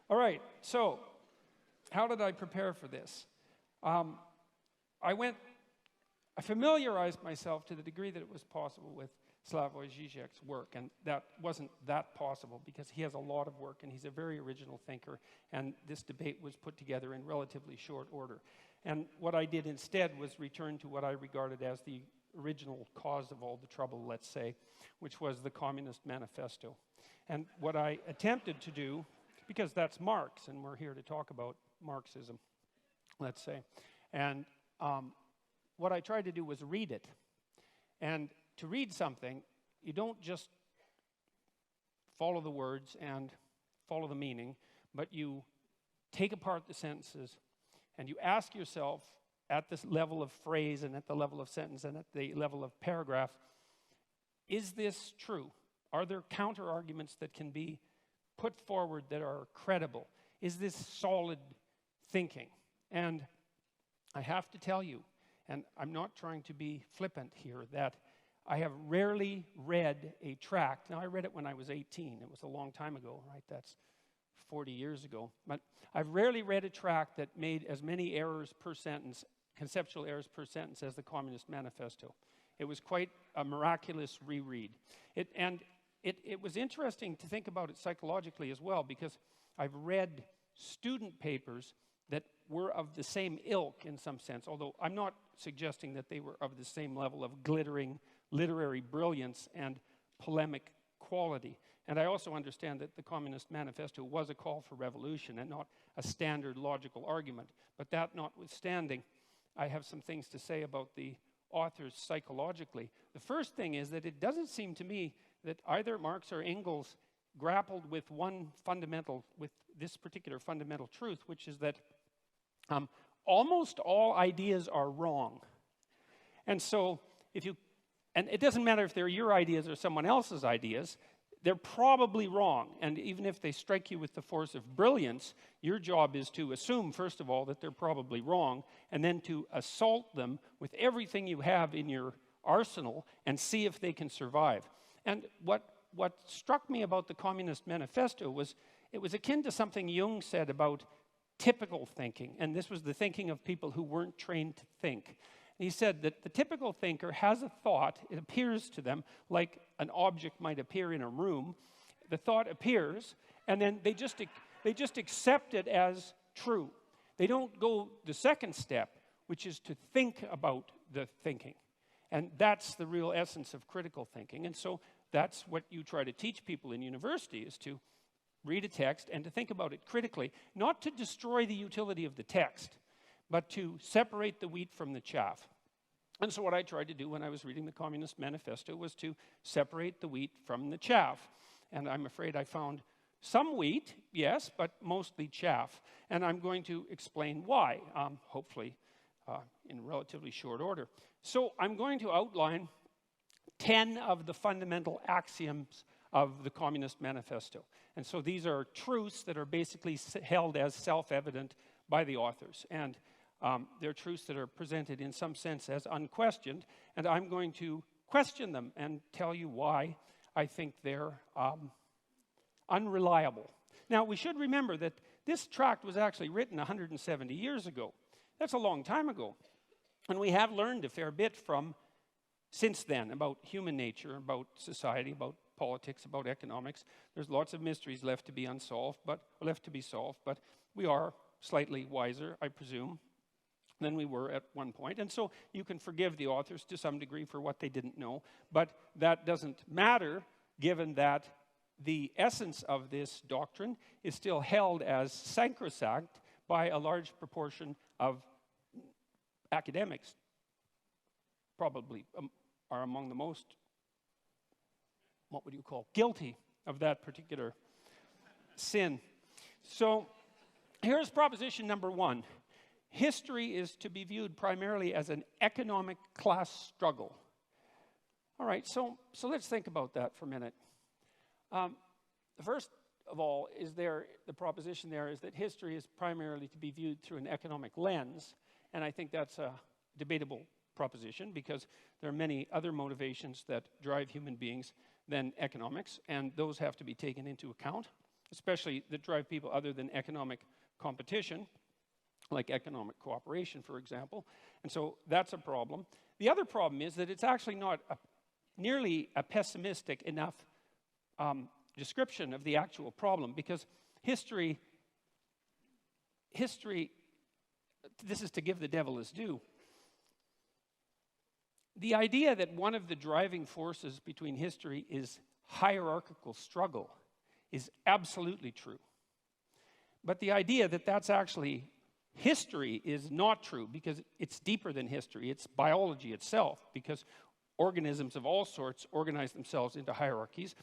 All right, so how did I prepare for this? I familiarized myself to the degree that it was possible with Slavoj Žižek's work, and that wasn't that possible because he has a lot of work and he's a very original thinker, and this debate was put together in relatively short order. And what I did instead was return to what I regarded as the original cause of all the trouble, let's say, which was the Communist Manifesto. And what I attempted to do, because that's Marx, and we're here to talk about Marxism, let's say, and what I tried to do was read it. And to read something, you don't just follow the words and follow the meaning, but you take apart the sentences and you ask yourself at this level of phrase and at the level of sentence and at the level of paragraph, is this true? Are there counter-arguments that can be put forward that are credible? Is this solid thinking? And I have to tell you, and I'm not trying to be flippant here, that I have rarely read a tract. Now, I read it when I was 18. It was a long time ago, right? That's 40 years ago. But I've rarely read a tract that made as many errors per sentence, conceptual errors per sentence, as the Communist Manifesto. It was quite a miraculous reread. It was interesting to think about it psychologically as well, because I've read student papers that were of the same ilk in some sense, although I'm not suggesting that they were of the same level of glittering literary brilliance and polemic quality. And I also understand that the Communist Manifesto was a call for revolution and not a standard logical argument. But that notwithstanding, I have some things to say about the authors psychologically. The first thing is that it doesn't seem to me that either Marx or Engels grappled with this particular fundamental truth, which is that almost all ideas are wrong. And so and it doesn't matter if they're your ideas or someone else's ideas, they're probably wrong. And even if they strike you with the force of brilliance, your job is to assume, first of all, that they're probably wrong, and then to assault them with everything you have in your arsenal and see if they can survive. And what struck me about the Communist Manifesto was it was akin to something Jung said about typical thinking. And this was the thinking of people who weren't trained to think. He said that the typical thinker has a thought. It appears to them like an object might appear in a room. The thought appears, and then they just accept it as true. They don't go the second step, which is to think about the thinking. And that's the real essence of critical thinking. And so that's what you try to teach people in university, is to read a text and to think about it critically, not to destroy the utility of the text, but to separate the wheat from the chaff. And so what I tried to do when I was reading the Communist Manifesto was to separate the wheat from the chaff. And I'm afraid I found some wheat, yes, but mostly chaff. And I'm going to explain why, hopefully in relatively short order. So I'm going to outline 10 of the fundamental axioms of the Communist Manifesto. And so these are truths that are basically held as self-evident by the authors. And they're truths that are presented in some sense as unquestioned, and I'm going to question them and tell you why I think they're unreliable. Now, we should remember that this tract was actually written 170 years ago. That's a long time ago. And we have learned a fair bit since then about human nature, about society, about politics, about economics. There's lots of mysteries left to be solved, but we are slightly wiser, I presume, than we were at one point. And so you can forgive the authors to some degree for what they didn't know, but that doesn't matter, given that the essence of this doctrine is still held as sacrosanct by a large proportion of academics. Probably are among the most, guilty of that particular sin. So here's proposition number one. History is to be viewed primarily as an economic class struggle. All right, so let's think about that for a minute. First of all, the proposition there is that history is primarily to be viewed through an economic lens, and I think that's a debatable proposition because there are many other motivations that drive human beings than economics, and those have to be taken into account. especially that drive people other than economic competition, like economic cooperation, for example. And so that's a problem. The other problem is that it's actually not nearly a pessimistic enough description of the actual problem, because history, this is to give the devil his due. The idea that one of the driving forces between history is hierarchical struggle is absolutely true. But the idea that that's actually history is not true, because it's deeper than history. It's biology itself, because organisms of all sorts organize themselves into hierarchies.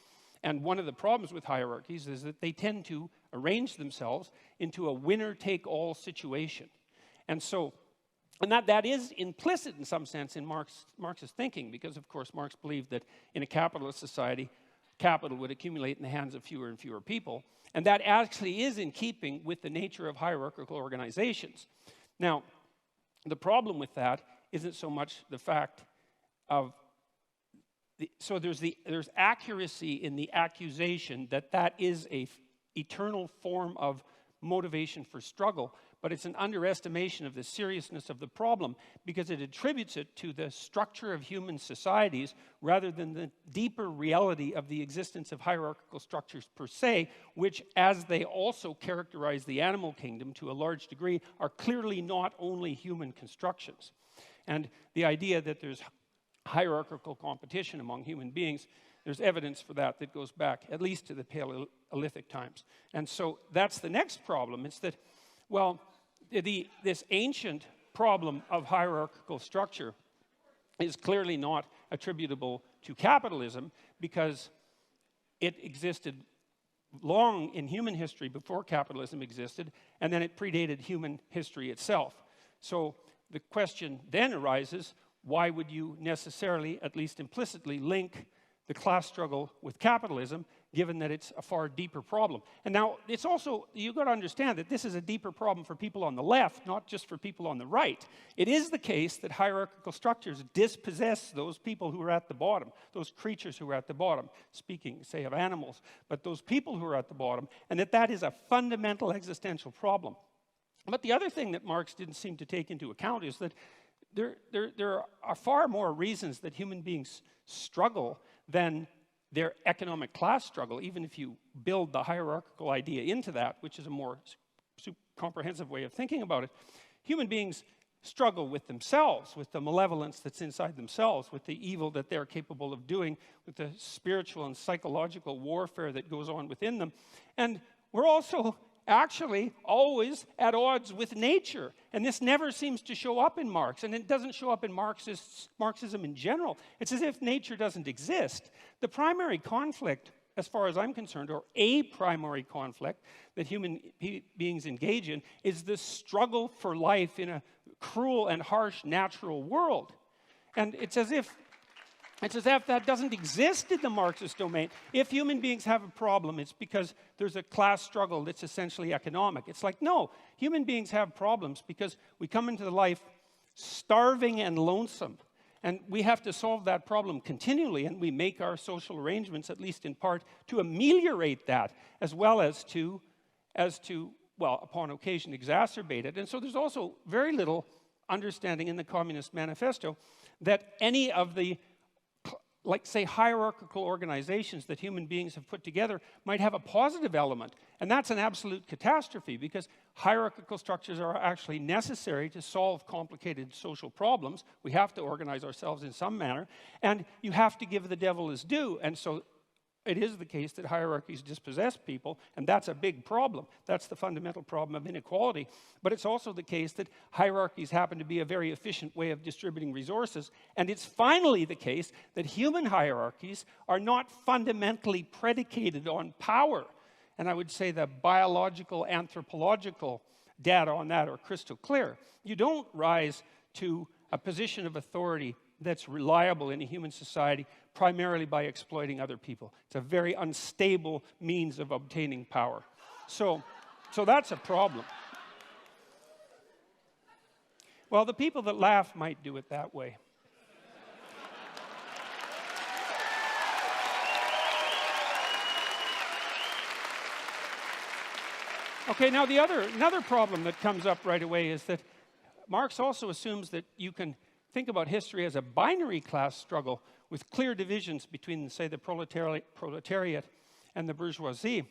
And one of the problems with hierarchies is that they tend to arrange themselves into a winner-take-all situation. And so, that is implicit in some sense in Marx's thinking, because of course Marx believed that in a capitalist society, capital would accumulate in the hands of fewer and fewer people. And that actually is in keeping with the nature of hierarchical organizations. Now, the problem with that isn't so much the fact of so there's accuracy in the accusation that that is a eternal form of motivation for struggle, but it's an underestimation of the seriousness of the problem, because it attributes it to the structure of human societies rather than the deeper reality of the existence of hierarchical structures per se, which, as they also characterize the animal kingdom to a large degree, are clearly not only human constructions. And the idea that there's hierarchical competition among human beings, there's evidence for that that goes back at least to the Paleolithic times. And so that's the next problem. It's that, well, this ancient problem of hierarchical structure is clearly not attributable to capitalism, because it existed long in human history before capitalism existed, and then it predated human history itself. So the question then arises, why would you necessarily, at least implicitly, link the class struggle with capitalism, given that it's a far deeper problem? And now, it's also, you've got to understand that this is a deeper problem for people on the left, not just for people on the right. It is the case that hierarchical structures dispossess those people who are at the bottom, those creatures who are at the bottom, speaking, say, of animals, but those people who are at the bottom, and that is a fundamental existential problem. But the other thing that Marx didn't seem to take into account is that there are far more reasons that human beings struggle than their economic class struggle, even if you build the hierarchical idea into that, which is a more comprehensive way of thinking about it. Human beings struggle with themselves, with the malevolence that's inside themselves, with the evil that they're capable of doing, with the spiritual and psychological warfare that goes on within them. And we're also actually always at odds with nature. And this never seems to show up in Marx, and it doesn't show up in Marxism in general. It's as if nature doesn't exist. The primary conflict, as far as I'm concerned, or a primary conflict that human beings engage in, is the struggle for life in a cruel and harsh natural world. And it's as if that doesn't exist in the Marxist domain. If human beings have a problem, it's because there's a class struggle that's essentially economic. It's like, no, human beings have problems because we come into life starving and lonesome. And we have to solve that problem continually, and we make our social arrangements, at least in part, to ameliorate that, as well as to, well, upon occasion, exacerbate it. And so there's also very little understanding in the Communist Manifesto that any of the, like, say, hierarchical organizations that human beings have put together might have a positive element. And that's an absolute catastrophe, because hierarchical structures are actually necessary to solve complicated social problems. We have to organize ourselves in some manner, and you have to give the devil his due. And so it is the case that hierarchies dispossess people, and that's a big problem. That's the fundamental problem of inequality. But it's also the case that hierarchies happen to be a very efficient way of distributing resources. And it's finally the case that human hierarchies are not fundamentally predicated on power. And I would say the biological, anthropological data on that are crystal clear. You don't rise to a position of authority that's reliable in a human society primarily by exploiting other people. It's a very unstable means of obtaining power. So that's a problem. Well, the people that laugh might do it that way. Okay, now another problem that comes up right away is that Marx also assumes that you can think about history as a binary class struggle with clear divisions between, say, the proletariat and the bourgeoisie.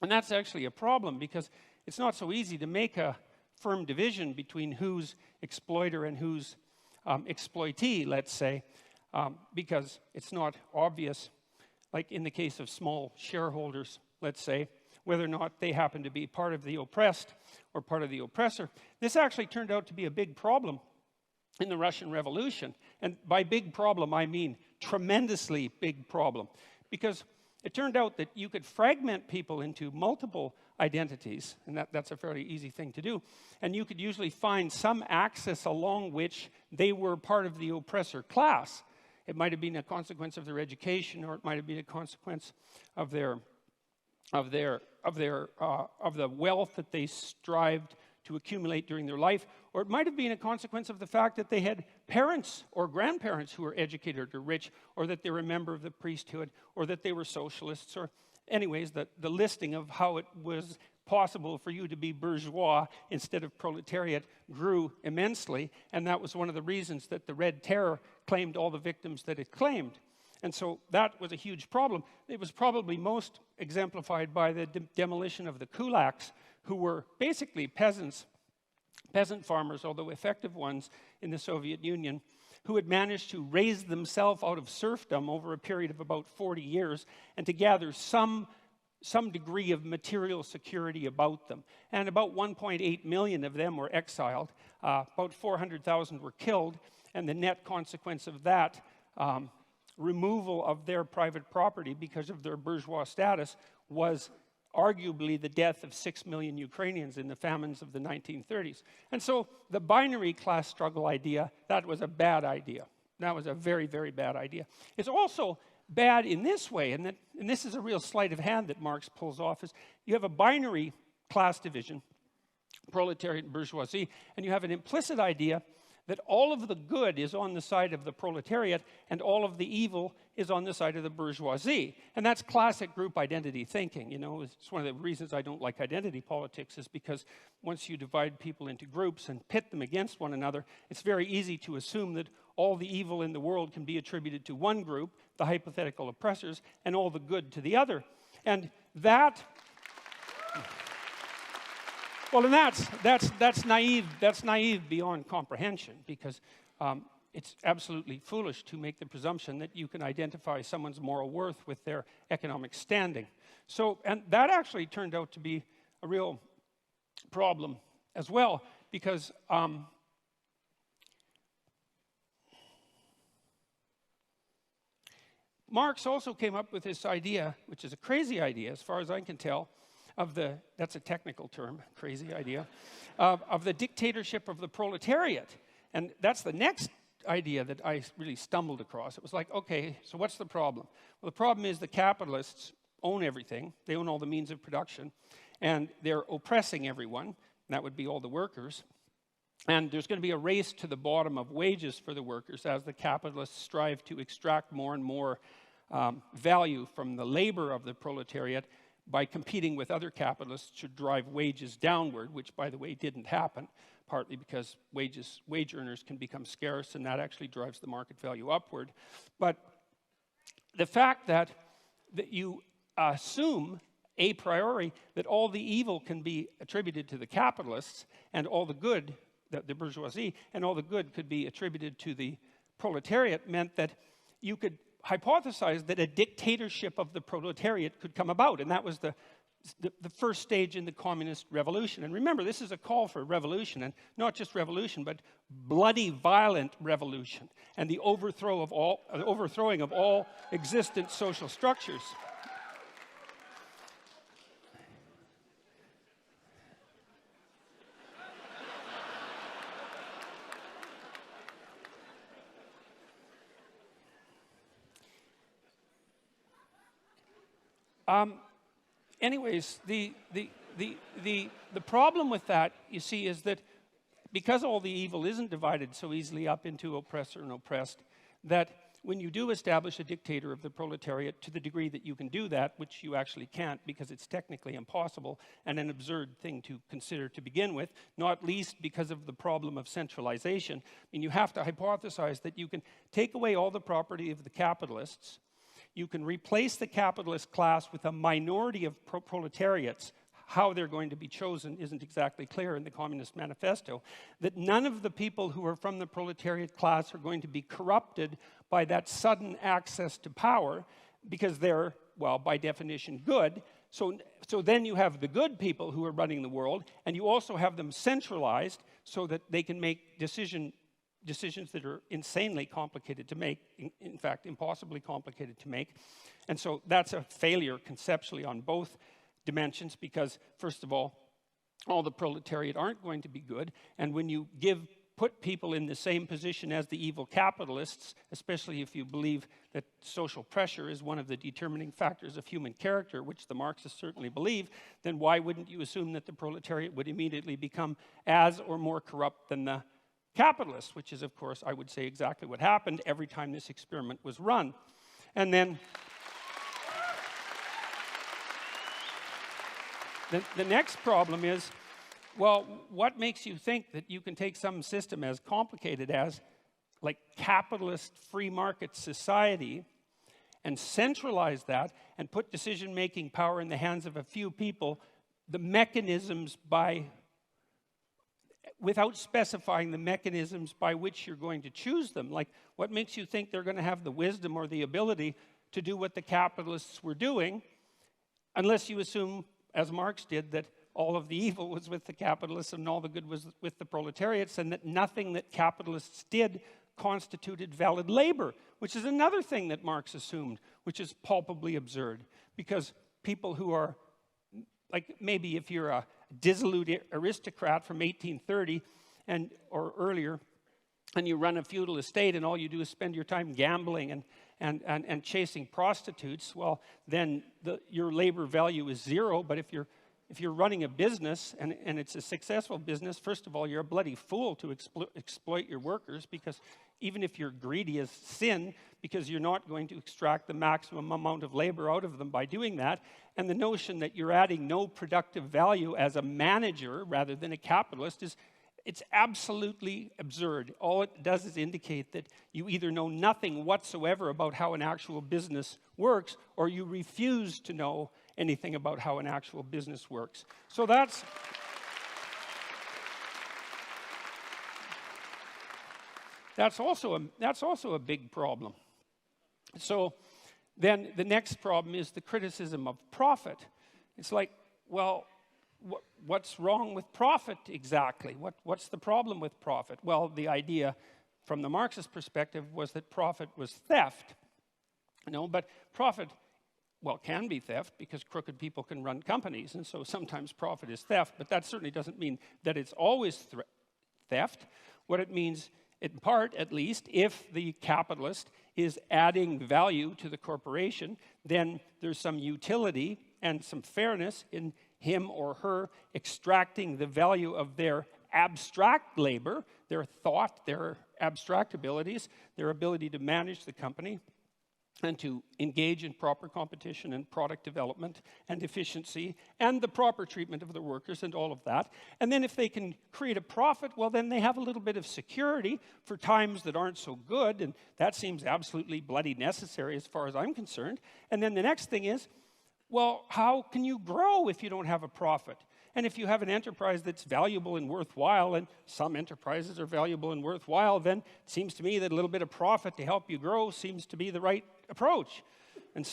And that's actually a problem because it's not so easy to make a firm division between who's exploiter and who's exploitee, let's say, because it's not obvious, like in the case of small shareholders, let's say, whether or not they happen to be part of the oppressed or part of the oppressor. This actually turned out to be a big problem in the Russian Revolution. And by big problem, I mean tremendously big problem. Because it turned out that you could fragment people into multiple identities, and that's a fairly easy thing to do. And you could usually find some axis along which they were part of the oppressor class. It might have been a consequence of their education, or it might have been a consequence of the wealth that they strived to accumulate during their life, or it might have been a consequence of the fact that they had parents or grandparents who were educated or rich, or that they were a member of the priesthood, or that they were socialists, or anyways, the listing of how it was possible for you to be bourgeois instead of proletariat grew immensely, and that was one of the reasons that the Red Terror claimed all the victims that it claimed. And so that was a huge problem. It was probably most exemplified by the demolition of the kulaks, who were basically peasant farmers, although effective ones in the Soviet Union, who had managed to raise themselves out of serfdom over a period of about 40 years and to gather some degree of material security about them. And about 1.8 million of them were exiled. About 400,000 were killed, and the net consequence of that removal of their private property because of their bourgeois status was arguably the death of 6 million Ukrainians in the famines of the 1930s. And so the binary class struggle idea, that was a bad idea. That was a very, very bad idea. It's also bad in this way, and this is a real sleight of hand that Marx pulls off, is you have a binary class division, proletariat and bourgeoisie, and you have an implicit idea that all of the good is on the side of the proletariat and all of the evil is on the side of the bourgeoisie. And that's classic group identity thinking. You know, it's one of the reasons I don't like identity politics, is because once you divide people into groups and pit them against one another, it's very easy to assume that all the evil in the world can be attributed to one group, the hypothetical oppressors, and all the good to the other. And that... Well, and that's naive. That's naive beyond comprehension, because it's absolutely foolish to make the presumption that you can identify someone's moral worth with their economic standing. So, and that actually turned out to be a real problem as well, because Marx also came up with this idea, which is a crazy idea as far as I can tell, of the, that's a technical term, crazy idea, of the dictatorship of the proletariat. And that's the next idea that I really stumbled across. It was like, okay, so what's the problem? Well, the problem is the capitalists own everything. They own all the means of production. And they're oppressing everyone. And that would be all the workers. And there's going to be a race to the bottom of wages for the workers as the capitalists strive to extract more and more value from the labor of the proletariat by competing with other capitalists to drive wages downward, which, by the way, didn't happen, partly because wage earners can become scarce, and that actually drives the market value upward. But the fact that you assume a priori that all the evil can be attributed to the capitalists and all the good, the bourgeoisie, and all the good could be attributed to the proletariat meant that you could hypothesized that a dictatorship of the proletariat could come about, and that was the first stage in the communist revolution. And remember, this is a call for revolution, and not just revolution, but bloody, violent revolution, and the overthrowing of all existent social structures. Anyways, the problem with that, you see, is that because all the evil isn't divided so easily up into oppressor and oppressed, that when you do establish a dictator of the proletariat, to the degree that you can do that, which you actually can't because it's technically impossible and an absurd thing to consider to begin with, not least because of the problem of centralization. I mean, you have to hypothesize that you can take away all the property of the capitalists, you can replace the capitalist class with a minority of proletariats. How they're going to be chosen isn't exactly clear in the Communist Manifesto, that none of the people who are from the proletariat class are going to be corrupted by that sudden access to power because they're, well, by definition, good. So then you have the good people who are running the world, and you also have them centralized so that they can make decisions that are insanely complicated to make, in fact, impossibly complicated to make. And so that's a failure conceptually on both dimensions because, first of all the proletariat aren't going to be good, and when you put people in the same position as the evil capitalists, especially if you believe that social pressure is one of the determining factors of human character, which the Marxists certainly believe, then why wouldn't you assume that the proletariat would immediately become as or more corrupt than the capitalists, which is, of course, I would say exactly what happened every time this experiment was run. And then the next problem is, well, what makes you think that you can take some system as complicated as, like, capitalist free market society and centralize that and put decision-making power in the hands of a few people, the mechanisms without specifying the mechanisms by which you're going to choose them? Like, what makes you think they're going to have the wisdom or the ability to do what the capitalists were doing, unless you assume, as Marx did, that all of the evil was with the capitalists and all the good was with the proletariats, and that nothing that capitalists did constituted valid labor, which is another thing that Marx assumed, which is palpably absurd, because people who are, like, maybe if you're a dissolute aristocrat from 1830 or earlier, and you run a feudal estate and all you do is spend your time gambling and chasing prostitutes, well, then your labor value is zero. But if you're running a business and it's a successful business, first of all, you're a bloody fool to exploit your workers, because even if you're greedy as sin, because you're not going to extract the maximum amount of labor out of them by doing that. And the notion that you're adding no productive value as a manager rather than a capitalist it's absolutely absurd. All it does is indicate that you either know nothing whatsoever about how an actual business works, or you refuse to know anything about how an actual business works. So that's also a big problem. So then the next problem is the criticism of profit. It's like, well, what's wrong with profit exactly? What's the problem with profit? Well, the idea from the Marxist perspective was that profit was theft. But profit, well, can be theft because crooked people can run companies, and so sometimes profit is theft, but that certainly doesn't mean that it's always theft. What it means, in part at least, if the capitalist is adding value to the corporation, then there's some utility and some fairness in him or her extracting the value of their abstract labor, their thought, their abstract abilities, their ability to manage the company, and to engage in proper competition and product development and efficiency and the proper treatment of the workers and all of that. And then if they can create a profit, well, then they have a little bit of security for times that aren't so good, and that seems absolutely bloody necessary as far as I'm concerned. And then the next thing is, well, how can you grow if you don't have a profit? And if you have an enterprise that's valuable and worthwhile, and some enterprises are valuable and worthwhile, then it seems to me that a little bit of profit to help you grow seems to be the right approach. And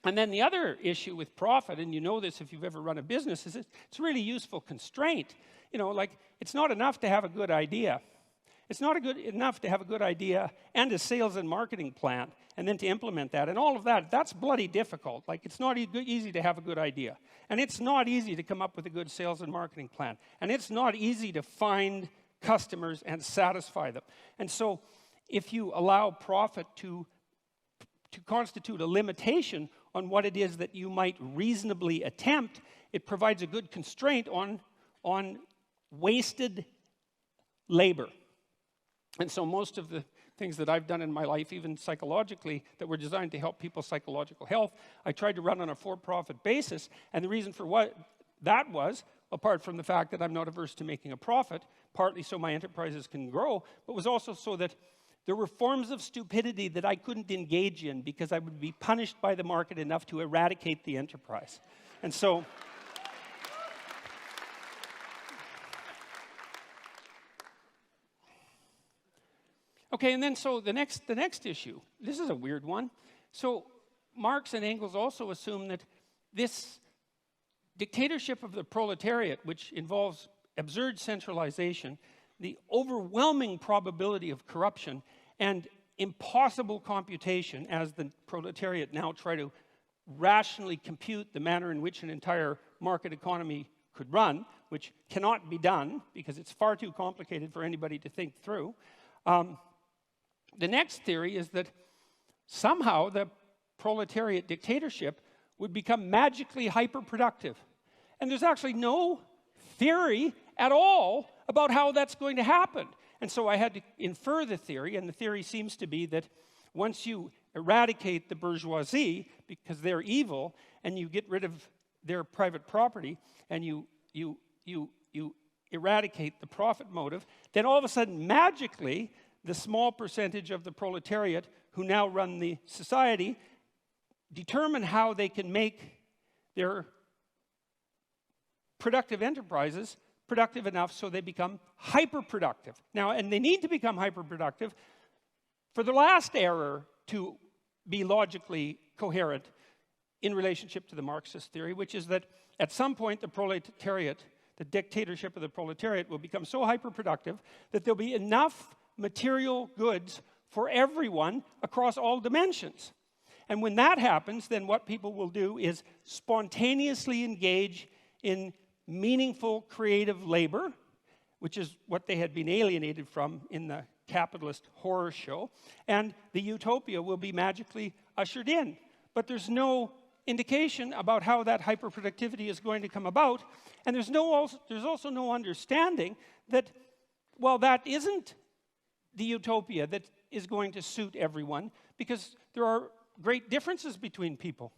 then the other issue with profit, and you know this if you've ever run a business, is it's a really useful constraint. Like, it's not enough to have a good idea. It's not enough to have a good idea and a sales and marketing plan, and then to implement that. And all of that, that's bloody difficult. Like, it's not easy to have a good idea. And it's not easy to come up with a good sales and marketing plan. And it's not easy to find customers and satisfy them. And so if you allow profit to constitute a limitation on what it is that you might reasonably attempt, it provides a good constraint on wasted labor. And so most of the things that I've done in my life, even psychologically, that were designed to help people's psychological health. I tried to run on a for-profit basis, and the reason for what that was, apart from the fact that I'm not averse to making a profit, partly so my enterprises can grow, but was also so that there were forms of stupidity that I couldn't engage in because I would be punished by the market enough to eradicate the enterprise. And so okay, and then so the next issue, this is a weird one. So Marx and Engels also assume that this dictatorship of the proletariat, which involves absurd centralization, the overwhelming probability of corruption, and impossible computation, as the proletariat now try to rationally compute the manner in which an entire market economy could run, which cannot be done because it's far too complicated for anybody to think through. The next theory is that somehow the proletariat dictatorship would become magically hyperproductive. And there's actually no theory at all about how that's going to happen. And so I had to infer the theory, and the theory seems to be that once you eradicate the bourgeoisie, because they're evil, and you get rid of their private property, and you eradicate the profit motive, then all of a sudden, magically, the small percentage of the proletariat who now run the society determine how they can make their productive enterprises productive enough so they become hyperproductive. Now, and they need to become hyperproductive for the last error to be logically coherent in relationship to the Marxist theory, which is that at some point the proletariat, the dictatorship of the proletariat, will become so hyperproductive that there'll be enough material goods for everyone across all dimensions. And when that happens, then what people will do is spontaneously engage in meaningful creative labor, which is what they had been alienated from in the capitalist horror show, and the utopia will be magically ushered in. But there's no indication about how that hyperproductivity is going to come about, and there's also no understanding that, well, that isn't the utopia that is going to suit everyone, because there are great differences between people.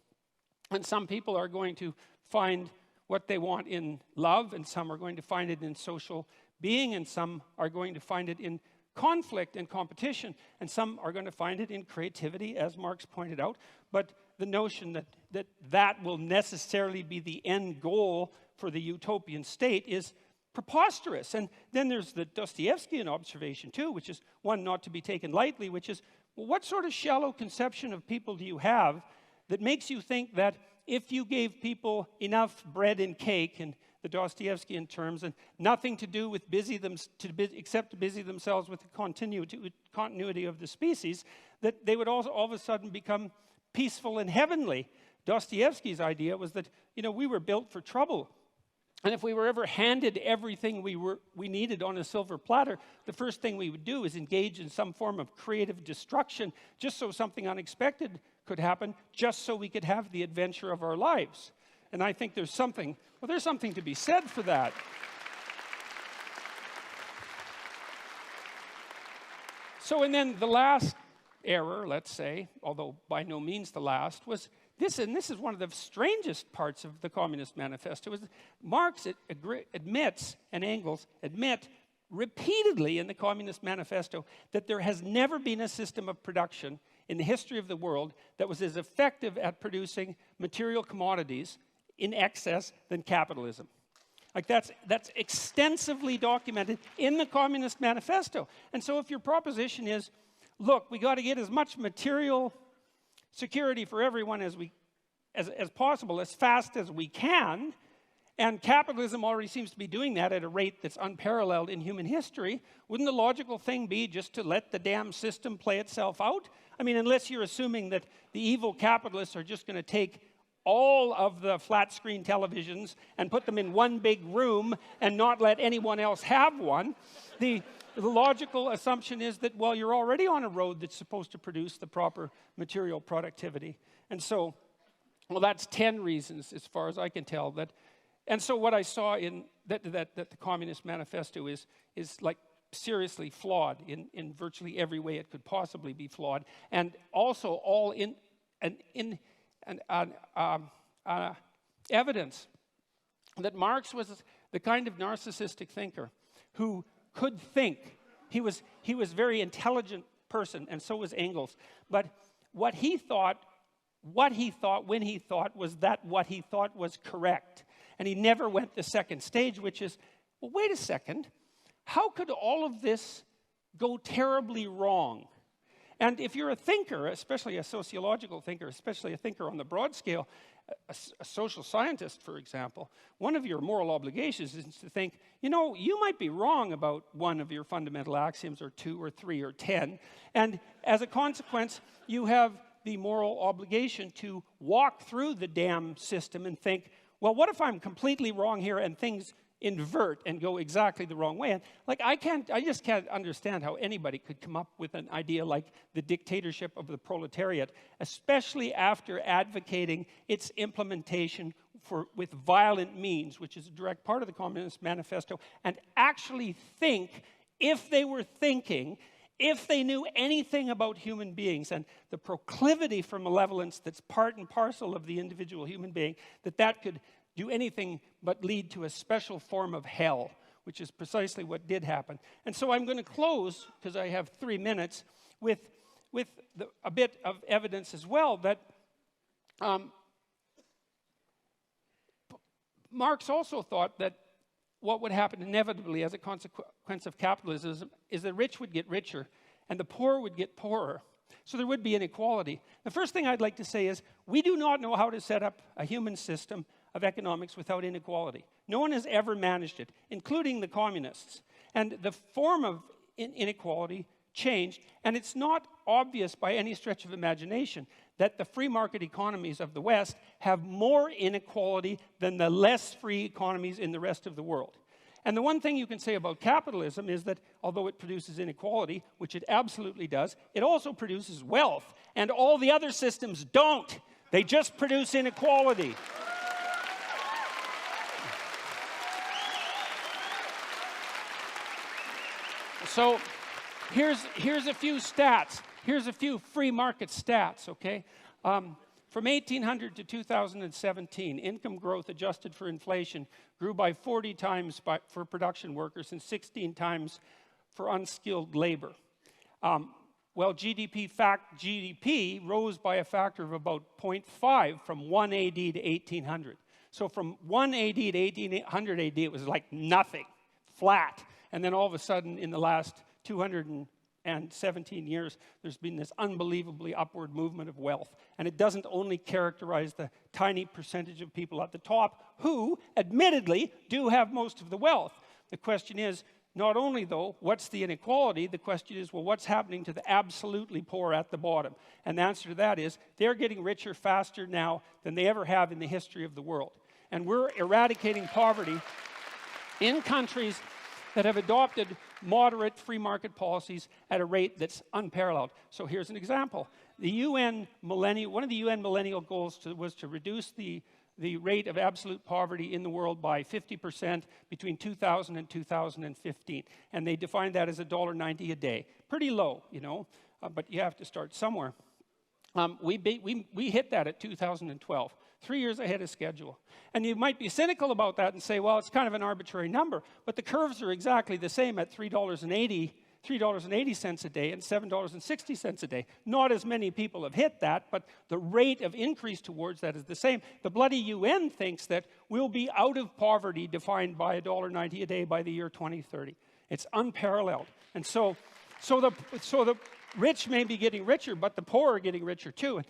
And some people are going to find what they want in love, and some are going to find it in social being, and some are going to find it in conflict and competition, and some are going to find it in creativity, as Marx pointed out. But the notion that will necessarily be the end goal for the utopian state is preposterous. And then there's the Dostoevskian observation too, which is one not to be taken lightly, which is, well, what sort of shallow conception of people do you have that makes you think that if you gave people enough bread and cake, in the Dostoevskian terms, and nothing to do with except to busy themselves with the continuity of the species, that they would also all of a sudden become peaceful and heavenly? Dostoevsky's idea was that, we were built for trouble. And if we were ever handed everything we needed on a silver platter, the first thing we would do is engage in some form of creative destruction, just so something unexpected could happen, just so we could have the adventure of our lives. And I think there's something to be said for that. So, and then the last error, let's say, although by no means the last, was this, and this is one of the strangest parts of the Communist Manifesto, is Marx admits, and Engels admit repeatedly in the Communist Manifesto, that there has never been a system of production in the history of the world that was as effective at producing material commodities in excess than capitalism. Like that's extensively documented in the Communist Manifesto. And so if your proposition is, look, we got to get as much material security for everyone as possible, as fast as we can, and capitalism already seems to be doing that at a rate that's unparalleled in human history, wouldn't the logical thing be just to let the damn system play itself out? I mean, unless you're assuming that the evil capitalists are just going to take all of the flat-screen televisions and put them in one big room and not let anyone else have one. The logical assumption is that, well, you're already on a road that's supposed to produce the proper material productivity. And so, well, that's 10 reasons, as far as I can tell. And so what I saw in that the Communist Manifesto is like seriously flawed in virtually every way it could possibly be flawed, and also all evidence that Marx was the kind of narcissistic thinker who could think. He was a very intelligent person, and so was Engels. But what he thought, when he thought, was that what he thought was correct. And he never went the second stage, which is, well, wait a second. How could all of this go terribly wrong? And if you're a thinker, especially a sociological thinker, especially a thinker on the broad scale, a social scientist, for example, one of your moral obligations is to think, you know, you might be wrong about one of your fundamental axioms, or 2 or 3 or 10, and as a consequence, you have the moral obligation to walk through the damn system and think, well, what if I'm completely wrong here and things invert and go exactly the wrong way? And like, I just can't understand how anybody could come up with an idea like the dictatorship of the proletariat, especially after advocating its implementation with violent means, which is a direct part of the Communist Manifesto, and actually think, if they were thinking, if they knew anything about human beings and the proclivity for malevolence that's part and parcel of the individual human being, that could do anything but lead to a special form of hell, which is precisely what did happen. And so I'm going to close, because I have 3 minutes, with a bit of evidence as well that Marx also thought that what would happen inevitably as a consequence of capitalism is the rich would get richer and the poor would get poorer. So there would be inequality. The first thing I'd like to say is we do not know how to set up a human system of economics without inequality. No one has ever managed it, including the communists. And the form of inequality changed, and it's not obvious by any stretch of imagination that the free market economies of the West have more inequality than the less free economies in the rest of the world. And the one thing you can say about capitalism is that although it produces inequality, which it absolutely does, it also produces wealth, and all the other systems don't. They just produce inequality. So here's a few stats. Here's a few free market stats, okay? From 1800 to 2017, income growth adjusted for inflation grew by 40 times for production workers and 16 times for unskilled labor. Well, GDP rose by a factor of about 0.5 from 1 AD to 1800. So from 1 AD to 1800 AD, it was like nothing, flat. And then all of a sudden, in the last 217 years, there's been this unbelievably upward movement of wealth. And it doesn't only characterize the tiny percentage of people at the top who, admittedly, do have most of the wealth. The question is, not only, though, what's the inequality? The question is, well, what's happening to the absolutely poor at the bottom? And the answer to that is, they're getting richer faster now than they ever have in the history of the world. And we're eradicating poverty in countries that have adopted moderate free market policies at a rate that's unparalleled. So here's an example. One of the UN millennial goals was to reduce the rate of absolute poverty in the world by 50% between 2000 and 2015. And they defined that as $1.90 a day. Pretty low, you know, but you have to start somewhere. We hit that at 2012. 3 years ahead of schedule. And you might be cynical about that and say, well, it's kind of an arbitrary number, but the curves are exactly the same at $3.80 a day and $7.60 a day. Not as many people have hit that, but the rate of increase towards that is the same. The bloody UN thinks that we'll be out of poverty defined by $1.90 a day by the year 2030. It's unparalleled. And so the rich may be getting richer, but the poor are getting richer too.